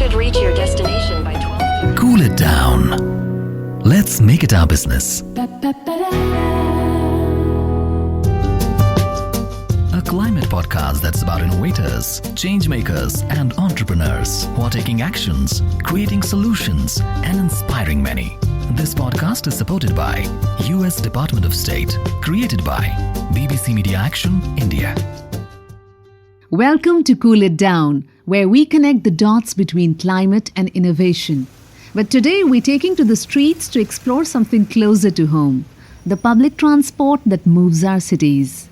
should reach your destination by 12. Cool it down. Let's make it our business. A climate podcast that's about innovators, change makers, and entrepreneurs who are taking actions, creating solutions, and inspiring many. This podcast is supported by US Department of State, created by BBC Media Action, India. Welcome to Cool It Down, where we connect the dots between climate and innovation. But today we're taking to the streets to explore something closer to home, the public transport that moves our cities.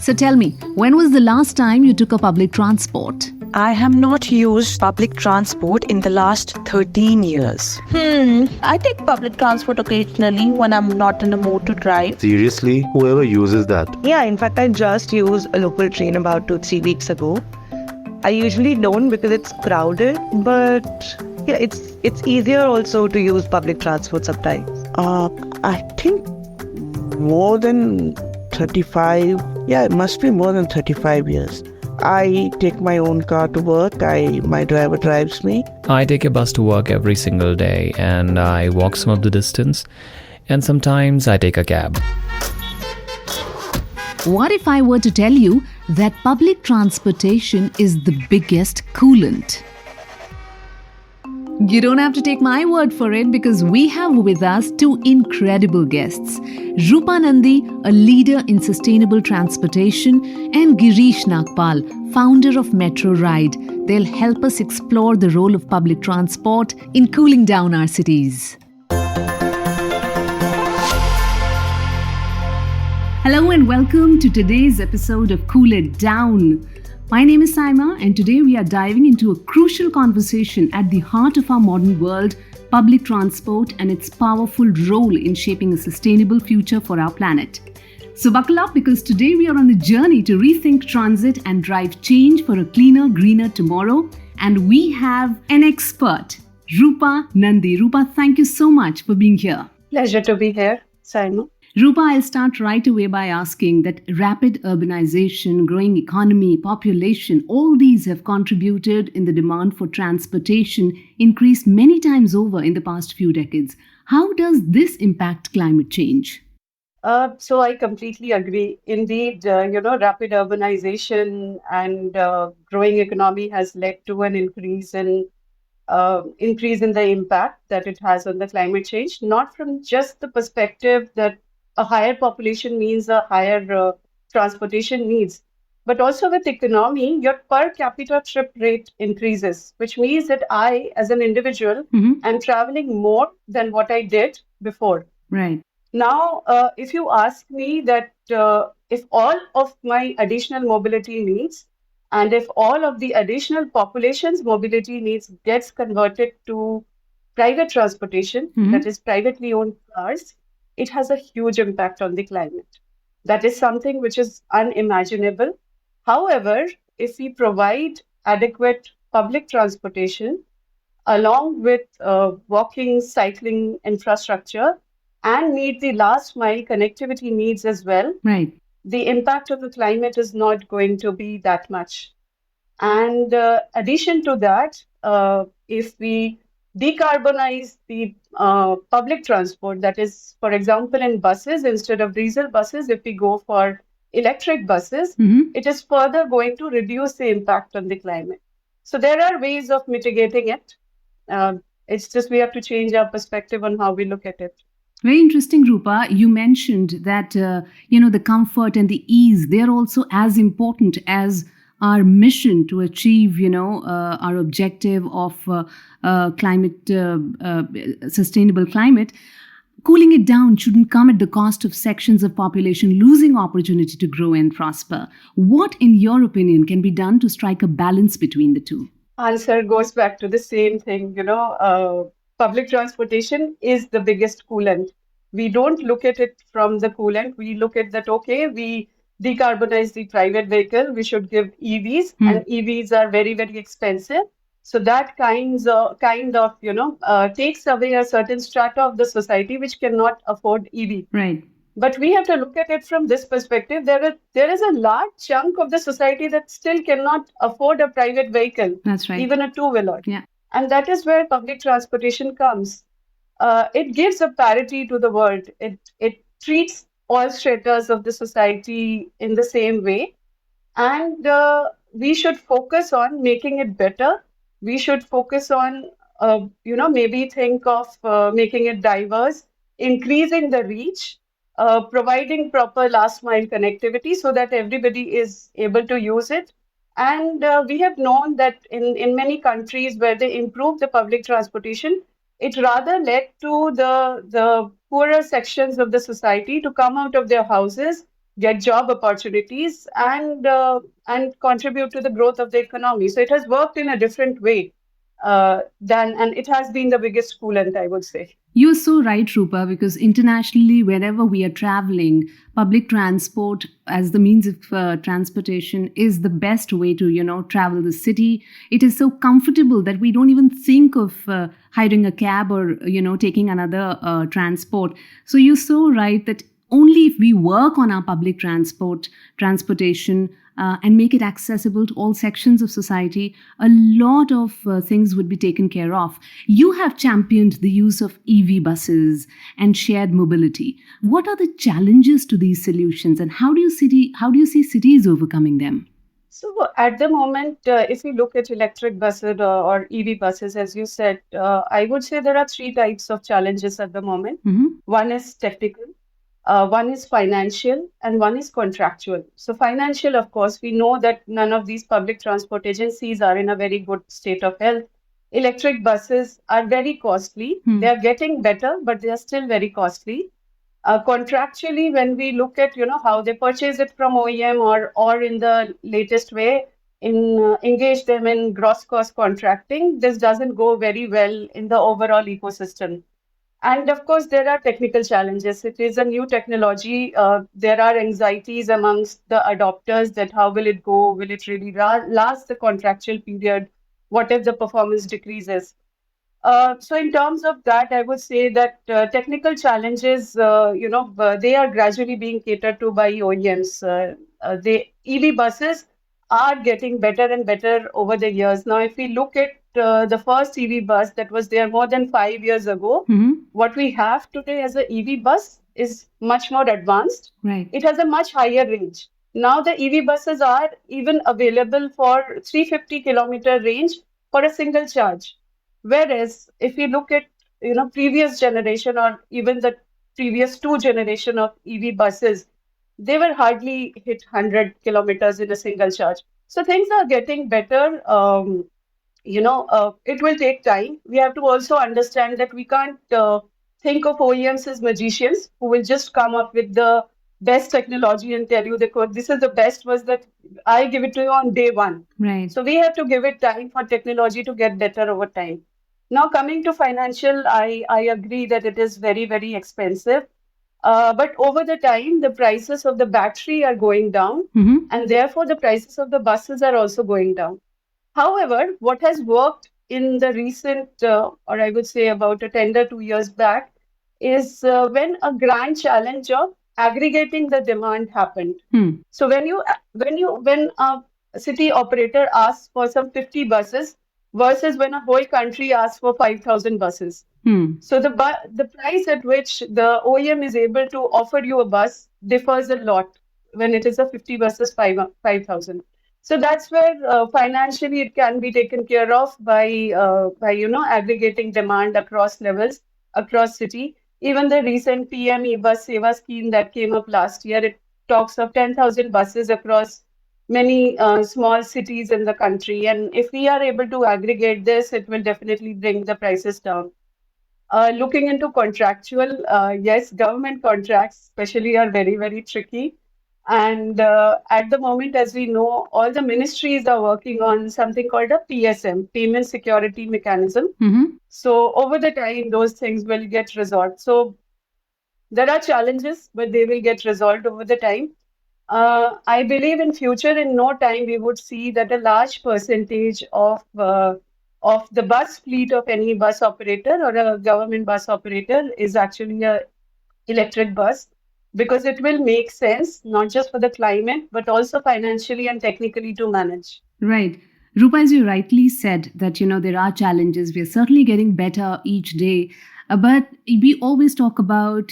So tell me, when was the last time you took a public transport? I have not used public transport in the last 13 years. I take public transport occasionally when I'm not in a mood to drive. Seriously, whoever uses that. Yeah, in fact, I just used a local train about 2-3 weeks ago. I usually don't because it's crowded, but yeah, it's easier also to use public transport sometimes. I think more than 35. Yeah, it must be more than 35 years. I take my own car to work. My driver drives me. I take a bus to work every single day and I walk some of the distance, and sometimes I take a cab. What if I were to tell you that public transportation is the biggest coolant? You don't have to take my word for it because we have with us two incredible guests. Rupa Nandy, a leader in sustainable transportation, and Girish Nagpal, founder of Metro Ride. They'll help us explore the role of public transport in cooling down our cities. Hello and welcome to today's episode of Cool It Down. My name is Sayema, and today we are diving into a crucial conversation at the heart of our modern world, public transport and its powerful role in shaping a sustainable future for our planet. So buckle up because today we are on a journey to rethink transit and drive change for a cleaner, greener tomorrow. And we have an expert, Rupa Nandy. Rupa, thank you so much for being here. Pleasure to be here, Sayema. Rupa, I'll start right away by asking that rapid urbanization, growing economy, population, all these have contributed in the demand for transportation increased many times over in the past few decades. How does this impact climate change? So I completely agree. Indeed, rapid urbanization and growing economy has led to an increase in the impact that it has on the climate change, not from just the perspective that a higher population means a higher transportation needs, but also with economy, your per capita trip rate increases, which means that I, as an individual, am traveling more than what I did before. Right. Now, if you ask me that if all of my additional mobility needs and if all of the additional population's mobility needs gets converted to private transportation, that is privately owned cars, it has a huge impact on the climate. That is something which is unimaginable. However, if we provide adequate public transportation along with walking, cycling infrastructure and meet the last mile connectivity needs as well, Right. the impact of the climate is not going to be that much. And addition to that, if we decarbonize the public transport, that is, for example, in buses, instead of diesel buses, if we go for electric buses, it is further going to reduce the impact on the climate. So there are ways of mitigating it. It's just we have to change our perspective on how we look at it. Very interesting, Rupa. You mentioned that, the comfort and the ease, they're also as important as our mission to achieve, our objective of sustainable climate. Cooling it down shouldn't come at the cost of sections of population losing opportunity to grow and prosper. What, in your opinion, can be done to strike a balance between the two? Answer goes back to the same thing, public transportation is the biggest coolant. We don't look at it from the coolant. We look at that, okay, we decarbonize the private vehicle. We should give EVs, and EVs are very, very expensive. So that kind of takes away a certain strata of the society which cannot afford EV. Right. But we have to look at it from this perspective. There is a large chunk of the society that still cannot afford a private vehicle, That's right. even a two-wheeler. Yeah. And that is where public transportation comes. It gives a parity to the world. It treats all stratas of the society in the same way, and we should focus on making it better. We should focus on, maybe think of making it diverse, increasing the reach, providing proper last mile connectivity so that everybody is able to use it. And we have known that in many countries where they improved the public transportation, it rather led to the poorer sections of the society to come out of their houses, get job opportunities, and contribute to the growth of the economy. So it has worked in a different way and it has been the biggest coolant, I would say. You're so right, Rupa, because internationally, wherever we are traveling, public transport as the means of transportation is the best way to, travel the city. It is so comfortable that we don't even think of hiring a cab or, taking another transport. So you're so right that only if we work on our public transportation, and make it accessible to all sections of society, a lot of things would be taken care of. You have championed the use of EV buses and shared mobility. What are the challenges to these solutions, and how do you see cities overcoming them? So at the moment, if you look at electric buses or EV buses, as you said, I would say there are three types of challenges at the moment. Mm-hmm. One is technical, one is financial, and one is contractual. So financial, of course, we know that none of these public transport agencies are in a very good state of health. Electric buses are very costly. They are getting better, but they are still very costly. Contractually, when we look at how they purchase it from OEM or in the latest way, engage them in gross cost contracting, this doesn't go very well in the overall ecosystem. And of course, there are technical challenges. It is a new technology. There are anxieties amongst the adopters that how will it go? Will it really last the contractual period? What if the performance decreases? So in terms of that, I would say that technical challenges, they are gradually being catered to by OEMs. The EV buses are getting better and better over the years. Now, if we look at the first EV bus that was there more than 5 years ago, what we have today as an EV bus is much more advanced. Right. It has a much higher range. Now the EV buses are even available for 350-kilometer range for a single charge. Whereas if you look at previous generation or even the previous two generation of EV buses, they were hardly hit 100 kilometers in a single charge. So things are getting better. It will take time. We have to also understand that we can't think of OEMs as magicians who will just come up with the best technology and tell you this is the best was that I give it to you on day one. Right. So we have to give it time for technology to get better over time. Now coming to financial, I agree that it is very, very expensive. But over the time, the prices of the battery are going down, and therefore the prices of the buses are also going down. However, what has worked in the recent, or I would say about a tender 2 years back, is when a grand challenge of aggregating the demand happened. So when a city operator asks for some 50 buses versus when a whole country asks for 5,000 buses. So the price at which the OEM is able to offer you a bus differs a lot when it is a 50 versus 5,000. So that's where financially it can be taken care of by aggregating demand across levels, across city. Even the recent PM e-bus Seva scheme that came up last year, it talks of 10,000 buses across many small cities in the country. And if we are able to aggregate this, it will definitely bring the prices down. Looking into contractual, yes, government contracts especially are very, very tricky. And at the moment, as we know, all the ministries are working on something called a PSM, Payment Security Mechanism. So over the time, those things will get resolved. So there are challenges, but they will get resolved over the time. I believe in future, in no time, we would see that a large percentage of the bus fleet of any bus operator or a government bus operator is actually a electric bus. because it will make sense, not just for the climate, but also financially and technically to manage. Right. Rupa, as you rightly said, that there are challenges. We are certainly getting better each day. But we always talk about,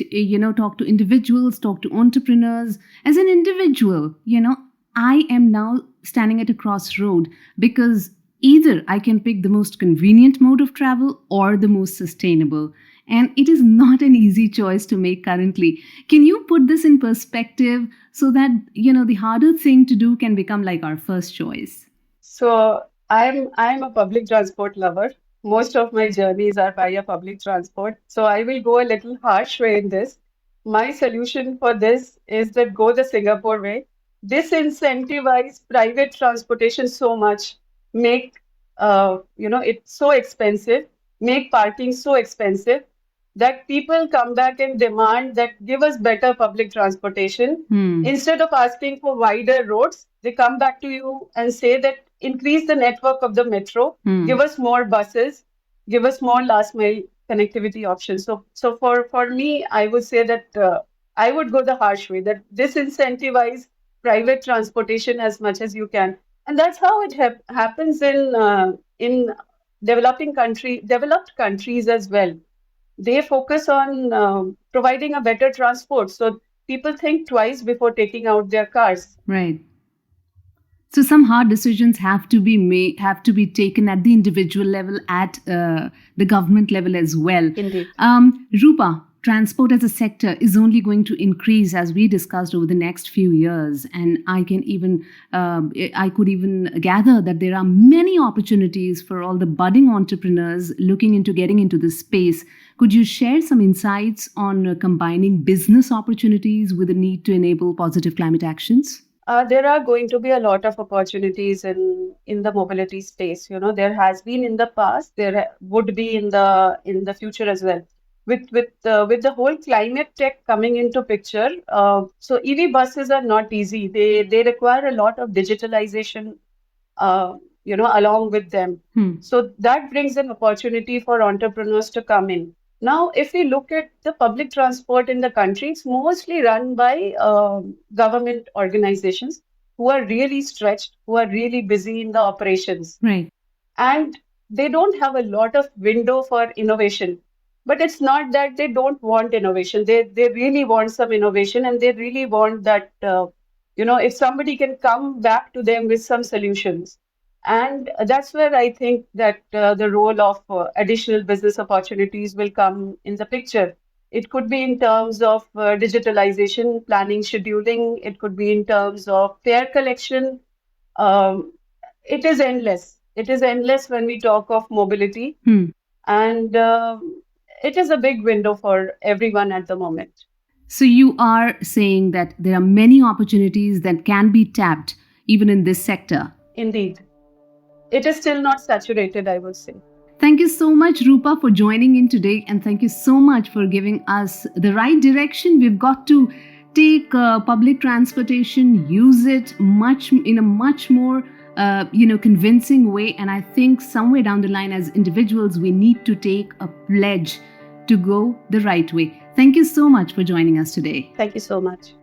talk to individuals, talk to entrepreneurs. As an individual, I am now standing at a crossroad because either I can pick the most convenient mode of travel or the most sustainable. And it is not an easy choice to make currently. Can you put this in perspective so that, the harder thing to do can become like our first choice? So I'm a public transport lover. Most of my journeys are via public transport. So I will go a little harsh way in this. My solution for this is that go the Singapore way. Disincentivize private transportation so much. Make it so expensive. Make parking so expensive that people come back and demand that give us better public transportation. Instead of asking for wider roads, they come back to you and say that increase the network of the metro, give us more buses, give us more last mile connectivity options. So for me, I would say that I would go the harsh way, that disincentivize private transportation as much as you can, and that's how it happens in developed countries as well. They focus on providing a better transport. So people think twice before taking out their cars. Right. So some hard decisions have to be made, have to be taken at the individual level, at the government level as well. Indeed. Rupa, transport as a sector is only going to increase, as we discussed, over the next few years, and I could even gather that there are many opportunities for all the budding entrepreneurs looking into getting into this space. Could you share some insights on combining business opportunities with the need to enable positive climate actions? There are going to be a lot of opportunities in the mobility space. There has been in the past, there would be in the future as well. With the whole climate tech coming into picture, so EV buses are not easy. They require a lot of digitalization, along with them. So that brings an opportunity for entrepreneurs to come in. Now, if we look at the public transport in the country, it's mostly run by government organizations who are really stretched, who are really busy in the operations. Right. And they don't have a lot of window for innovation. But it's not that they don't want innovation. They really want some innovation, and they really want that, if somebody can come back to them with some solutions. And that's where I think that the role of additional business opportunities will come in the picture. It could be in terms of digitalization, planning, scheduling. It could be in terms of fare collection. Um, it is endless. It is endless when we talk of mobility. And it is a big window for everyone at the moment. So you are saying that there are many opportunities that can be tapped even in this sector. Indeed. It is still not saturated, I would say. Thank you so much, Rupa, for joining in today, and thank you so much for giving us the right direction. We've got to take public transportation, use it in a much more convincing way. And I think somewhere down the line, as individuals, we need to take a pledge to go the right way. Thank you so much for joining us today. Thank you so much.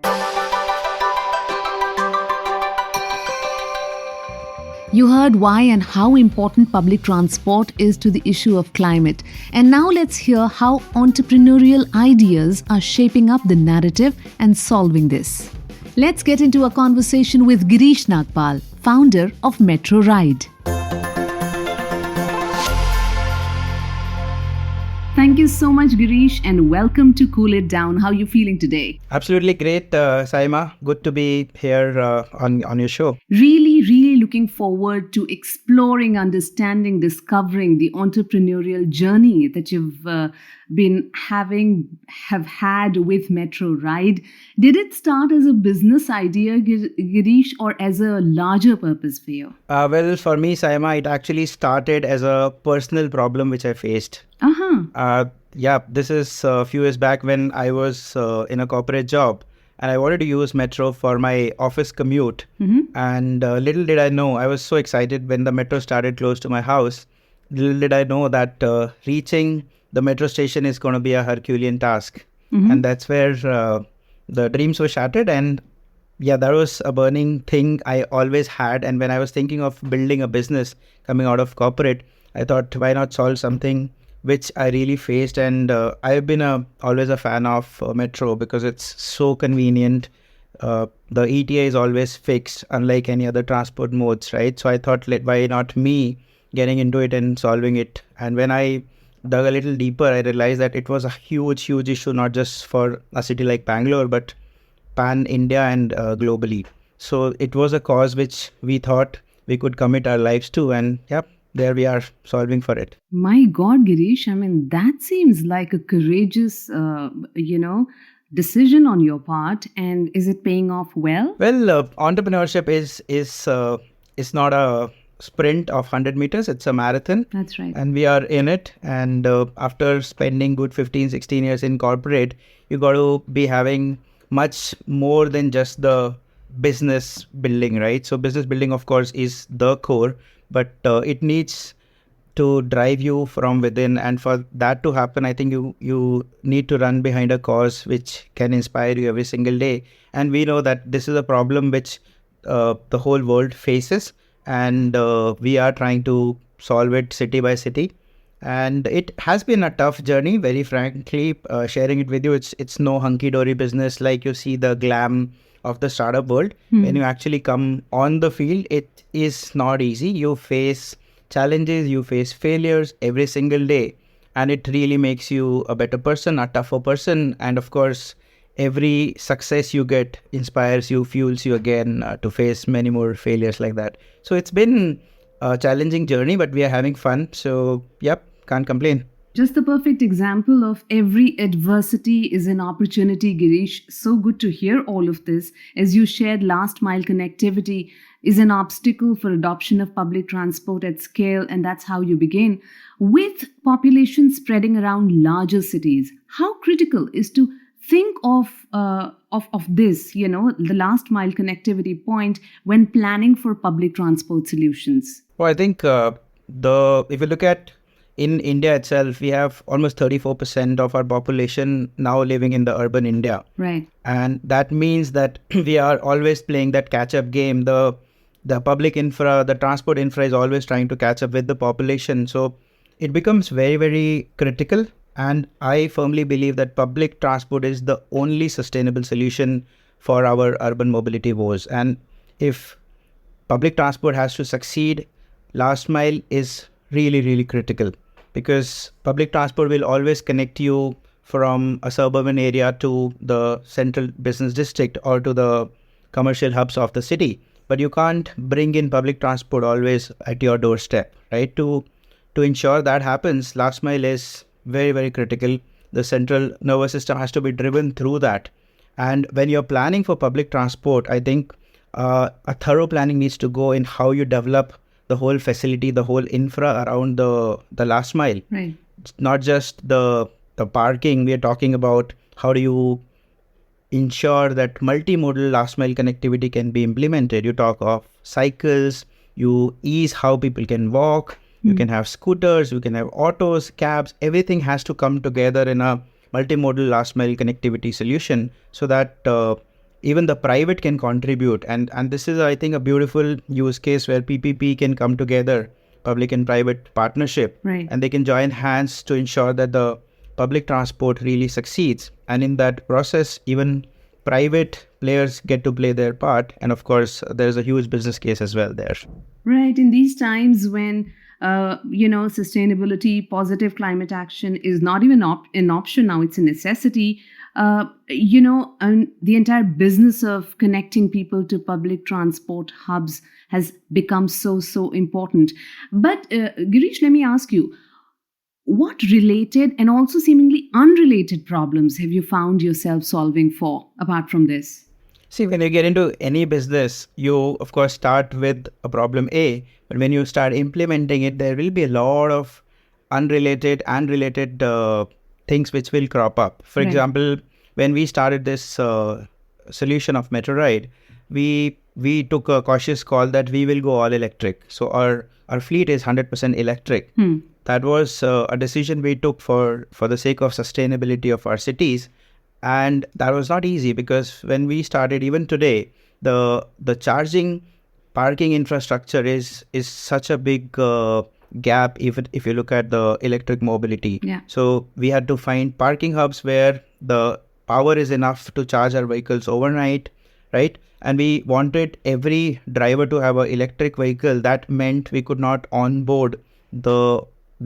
You heard why and how important public transport is to the issue of climate. And now let's hear how entrepreneurial ideas are shaping up the narrative and solving this. Let's get into a conversation with Girish Nagpal, founder of Metro Ride. Thank you so much, Girish, and welcome to Cool It Down. How are you feeling today? Absolutely great, Sayema. Good to be here on your show. Really looking forward to exploring, understanding, discovering the entrepreneurial journey that you've have had with Metro Ride. Did it start as a business idea, Girish, or as a larger purpose for you? Well, for me, Sayema, it actually started as a personal problem which I faced. This is a few years back when I was in a corporate job, and I wanted to use metro for my office commute. And little did I know, I was so excited when the metro started close to my house. Little did I know that reaching the metro station is going to be a Herculean task. And that's where the dreams were shattered. And yeah, that was a burning thing I always had. And when I was thinking of building a business coming out of corporate, I thought, why not solve something which I really faced? And I've been always a fan of metro because it's so convenient. The ETA is always fixed, unlike any other transport modes, right? So I thought, why not me getting into it and solving it? And when I dug a little deeper, I realized that it was a huge issue, not just for a city like Bangalore, but pan India and globally. So it was a cause which we thought we could commit our lives to, and yep, there we are solving for it. My God, Girish, I mean, that seems like a courageous, decision on your part. And is it paying off well? Well, entrepreneurship is not a sprint of 100 meters. It's a marathon. That's right. And we are in it. And after spending good 15-16 years in corporate, you got to be having much more than just the business building, right? So business building, of course, is the core, but it needs to drive you from within. And for that to happen, I think you need to run behind a cause which can inspire you every single day. And we know that this is a problem which the whole world faces, and we are trying to solve it city by city. And it has been a tough journey, very frankly, sharing it with you. It's no hunky-dory business like you see the glam of the startup world. When you actually come on the field, it is not easy. You face challenges, you face failures every single day. And it really makes you a better person, a tougher person. And of course, every success you get inspires you, fuels you again to face many more failures like that. So it's been a challenging journey, but we are having fun. So, yep, can't complain. Just the perfect example of every adversity is an opportunity, Girish. So good to hear all of this. As you shared, last mile connectivity is an obstacle for adoption of public transport at scale, and that's how you begin. With population spreading around larger cities, how critical is to think of this, the last mile connectivity point when planning for public transport solutions? Well, I think if you look at in India itself, we have almost 34% of our population now living in the urban India. Right. And that means that we are always playing that catch-up game. The public infra, the transport infra is always trying to catch up with the population. So it becomes very, very critical. And I firmly believe that public transport is the only sustainable solution for our urban mobility woes. And if public transport has to succeed, last mile is really, really critical, because public transport will always connect you from a suburban area to the central business district or to the commercial hubs of the city. But you can't bring in public transport always at your doorstep, right? To ensure that happens, last mile is very, very critical. The central nervous system has to be driven through that. And when you're planning for public transport, I think a thorough planning needs to go in how you develop the whole facility, the whole infra around the last mile. Right. It's not just the parking. We are talking about how do you ensure that multimodal last mile connectivity can be implemented. You talk of cycles, you ease how people can walk, you can have scooters, you can have autos, cabs, everything has to come together in a multimodal last mile connectivity solution so that even the private can contribute. And this is, I think, a beautiful use case where PPP can come together, public and private partnership, right. And they can join hands to ensure that the public transport really succeeds. And in that process, even private players get to play their part. And of course, there's a huge business case as well there. Right. In these times when sustainability, positive climate action is not even an option now, it's a necessity. And the entire business of connecting people to public transport hubs has become so important. But Girish, let me ask you, what related and also seemingly unrelated problems have you found yourself solving for, apart from this? See, when you get into any business, you, of course, start with a problem A. But when you start implementing it, there will be a lot of unrelated and related things which will crop up. For example, when we started this solution of Metro Ride, we took a cautious call that we will go all electric. So our fleet is 100% electric. That was a decision we took for the sake of sustainability of our cities. And that was not easy because when we started, even today, the charging parking infrastructure is such a big gap if you look at the electric mobility. Yeah. So we had to find parking hubs where the power is enough to charge our vehicles overnight, right? And we wanted every driver to have an electric vehicle. That meant we could not onboard the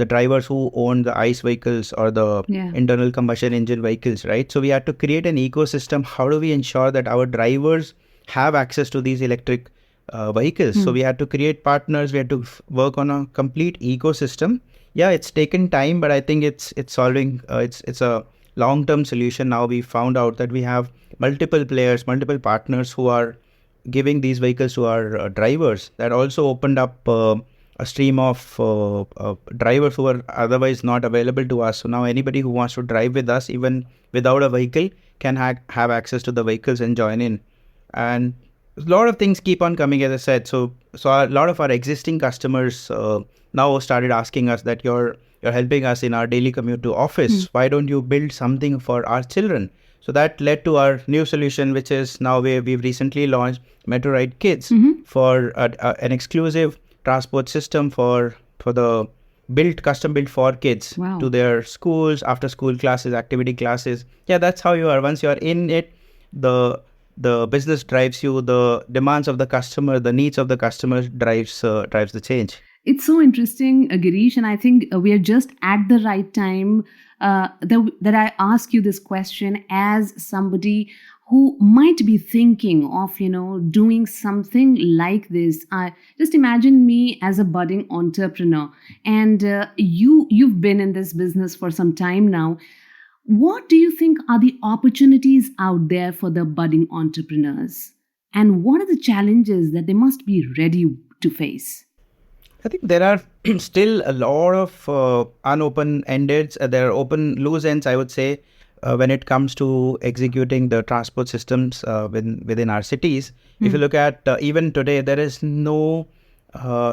drivers who own the ICE vehicles or the internal combustion engine vehicles, right? So we had to create an ecosystem. How do we ensure that our drivers have access to these electric vehicles? So we had to create partners. We had to work on a complete ecosystem. Yeah, it's taken time, but I think it's solving. It's a long-term solution. Now we found out that we have multiple players, multiple partners who are giving these vehicles to our drivers. That also opened up a stream of drivers who are otherwise not available to us. So now anybody who wants to drive with us, even without a vehicle, can have access to the vehicles and join in. And a lot of things keep on coming, as I said. So a lot of our existing customers now started asking us that you're helping us in our daily commute to office. Why don't you build something for our children? So that led to our new solution, which is now we've recently launched Metro Ride Kids for an exclusive transport system for the custom built for kids to their schools, after school classes, activity classes. Yeah, that's how you are. Once you are in it, the business drives you, the demands of the customer, the needs of the customer drives the change. It's so interesting, Girish, and I think we are just at the right time that I ask you this question as somebody who might be thinking of, doing something like this. Just imagine me as a budding entrepreneur, and you've been in this business for some time now. What do you think are the opportunities out there for the budding entrepreneurs? And what are the challenges that they must be ready to face? I think there are still a lot of unopen-ended, there are open loose ends, I would say, when it comes to executing the transport systems within our cities. If you look at even today, there is no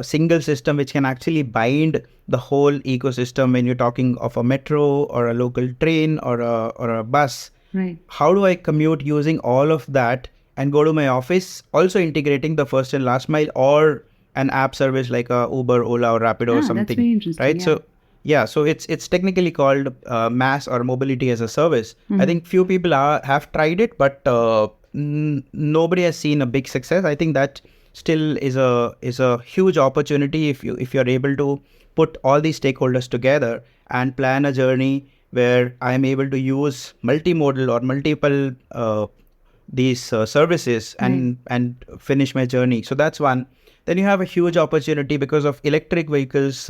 single system which can actually bind the whole ecosystem when you're talking of a metro or a local train or a bus. Right. How do I commute using all of that and go to my office, also integrating the first and last mile or an app service like a Uber, Ola, or Rapido or something. That's very interesting, right? Yeah. So it's technically called mass or mobility as a service. I think few people have tried it, but nobody has seen a big success. I think that still is a huge opportunity if you're able to put all these stakeholders together and plan a journey where I am able to use multimodal or multiple these services and finish my journey. So that's one. Then you have a huge opportunity because of electric vehicles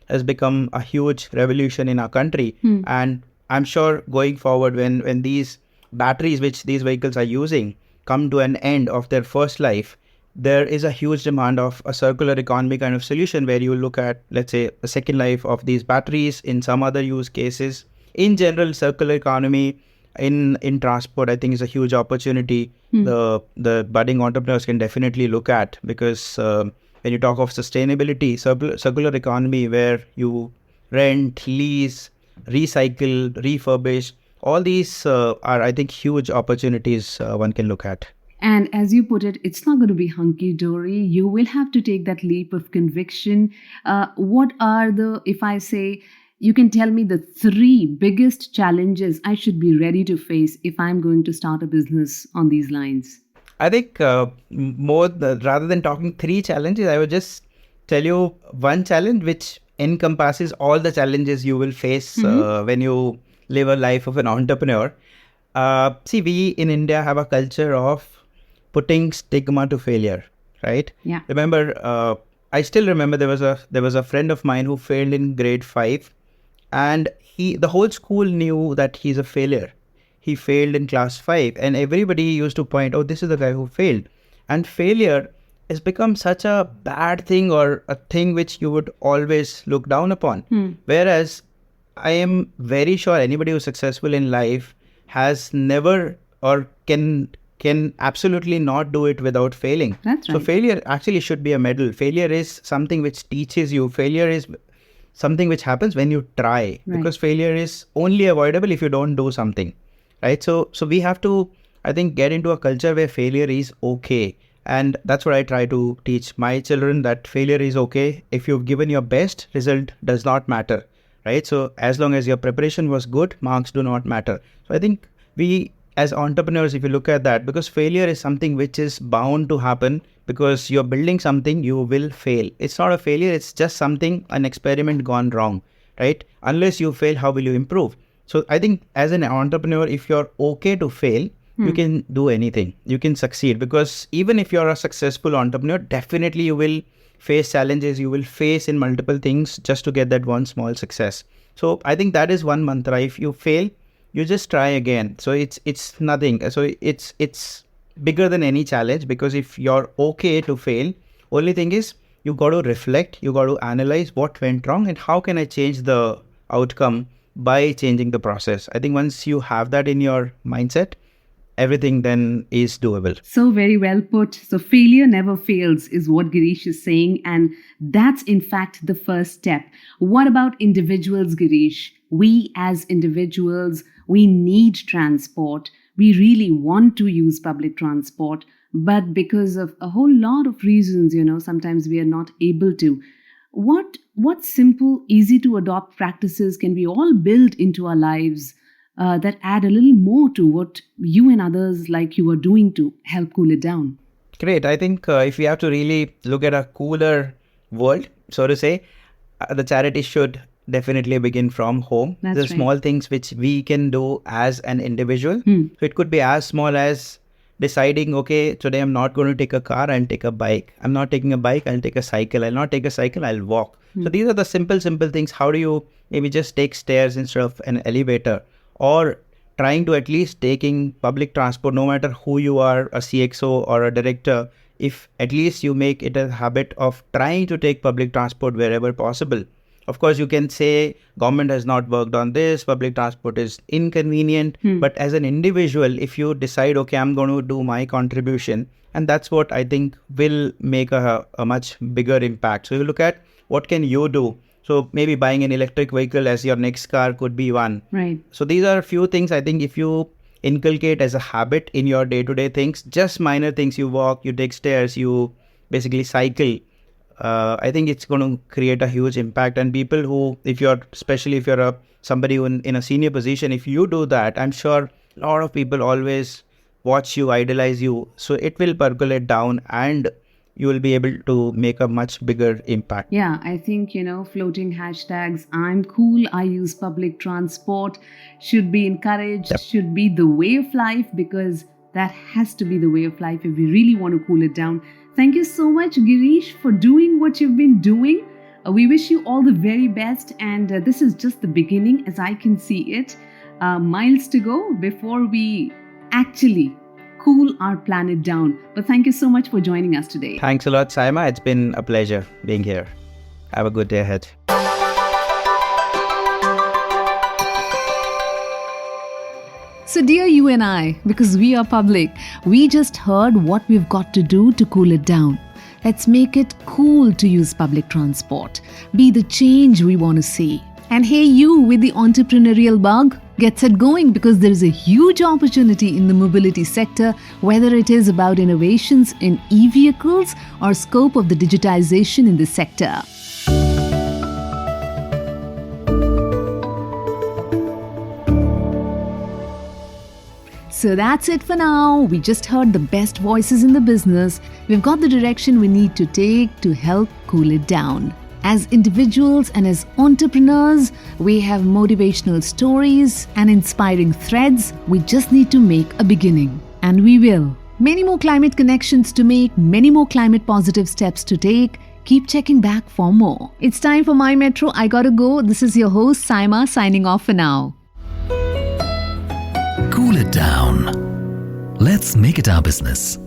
has become a huge revolution in our country. And I'm sure going forward when these batteries which these vehicles are using come to an end of their first life, there is a huge demand of a circular economy kind of solution where you look at, let's say, a second life of these batteries in some other use cases. In general, circular economy in transport, I think, is a huge opportunity. The budding entrepreneurs can definitely look at, because when you talk of sustainability, circular economy where you rent, lease, recycle, refurbish, all these are, I think, huge opportunities one can look at. And as you put it, it's not going to be hunky-dory. You will have to take that leap of conviction. What are if I say, you can tell me the 3 biggest challenges I should be ready to face if I'm going to start a business on these lines? I think rather than talking 3 challenges, I would just tell you one challenge which encompasses all the challenges you will face when you live a life of an entrepreneur. See, we in India have a culture of putting stigma to failure, right? Yeah. Remember, I still remember there was a friend of mine who failed in grade 5, and the whole school knew that he's a failure. He failed in class 5, and everybody used to point, oh, this is the guy who failed. And failure has become such a bad thing, or a thing which you would always look down upon. Whereas I am very sure anybody who's successful in life has never or can absolutely not do it without failing. That's right. So failure actually should be a medal. Failure is something which teaches you. Failure is something which happens when you try, because failure is only avoidable if you don't do something. right? So we have to, I think, get into a culture where failure is okay. And that's what I try to teach my children, that failure is okay. If you've given your best, result does not matter, right? So as long as your preparation was good, marks do not matter. So I think we as entrepreneurs, if you look at that, because failure is something which is bound to happen, because you're building something, you will fail. It's not a failure, it's just something, an experiment gone wrong, right? Unless you fail, how will you improve? So I think as an entrepreneur, if you're okay to fail, you can do anything. You can succeed, because even if you're a successful entrepreneur, definitely you will face challenges. You will face in multiple things just to get that one small success. So I think that is one mantra. If you fail, you just try again. So it's nothing. So it's bigger than any challenge, because if you're okay to fail, only thing is you got to reflect. You got to analyze what went wrong and how can I change the outcome by changing the process. I think once you have that in your mindset, everything then is doable. So very well put. So failure never fails is what Girish is saying. And that's in fact the first step. What about individuals, Girish? We as individuals, we need transport. We really want to use public transport. But because of a whole lot of reasons, sometimes we are not able to. What simple, easy to adopt practices can we all build into our lives that add a little more to what you and others like you are doing to help cool it down? Great. I think if we have to really look at a cooler world, so to say, the charity should definitely begin from home. That's the right. Small things which we can do as an individual. So it could be as small as deciding, okay, today I'm not going to take a car, I'll take a bike. I'm not taking a bike, I'll take a cycle. I'll not take a cycle, I'll walk. So these are the simple things. How do you maybe just take stairs instead of an elevator? Or trying to at least taking public transport, no matter who you are, a CXO or a director, if at least you make it a habit of trying to take public transport wherever possible. Of course, you can say government has not worked on this, public transport is inconvenient. But as an individual, if you decide, okay, I'm going to do my contribution, and that's what I think will make a much bigger impact. So you look at what can you do. So maybe buying an electric vehicle as your next car could be one. Right. So these are a few things I think if you inculcate as a habit in your day-to-day things, just minor things, you walk, you take stairs, you basically cycle, I think it's going to create a huge impact. And people who, especially if you're somebody in a senior position, if you do that, I'm sure a lot of people always watch you, idolize you. So it will percolate down and you will be able to make a much bigger impact. Yeah, I think, floating hashtags, I'm cool, I use public transport, should be encouraged, should be the way of life, because that has to be the way of life if we really want to cool it down. Thank you so much, Girish, for doing what you've been doing. We wish you all the very best. And this is just the beginning, as I can see it. Miles to go before we actually cool our planet down. But thank you so much for joining us today. Thanks a lot, Sayema. It's been a pleasure being here. Have a good day ahead. So dear you and I, because we are public, we just heard what we've got to do to cool it down. Let's make it cool to use public transport. Be the change we want to see. And hey, you with the entrepreneurial bug, get set going, because there is a huge opportunity in the mobility sector, whether it is about innovations in e-vehicles or scope of the digitization in the sector. So that's it for now. We just heard the best voices in the business. We've got the direction we need to take to help cool it down. As individuals and as entrepreneurs, we have motivational stories and inspiring threads. We just need to make a beginning. And we will. Many more climate connections to make, many more climate positive steps to take. Keep checking back for more. It's time for My Metro. I gotta go. This is your host, Sayema, signing off for now. Cool it down. Let's make it our business.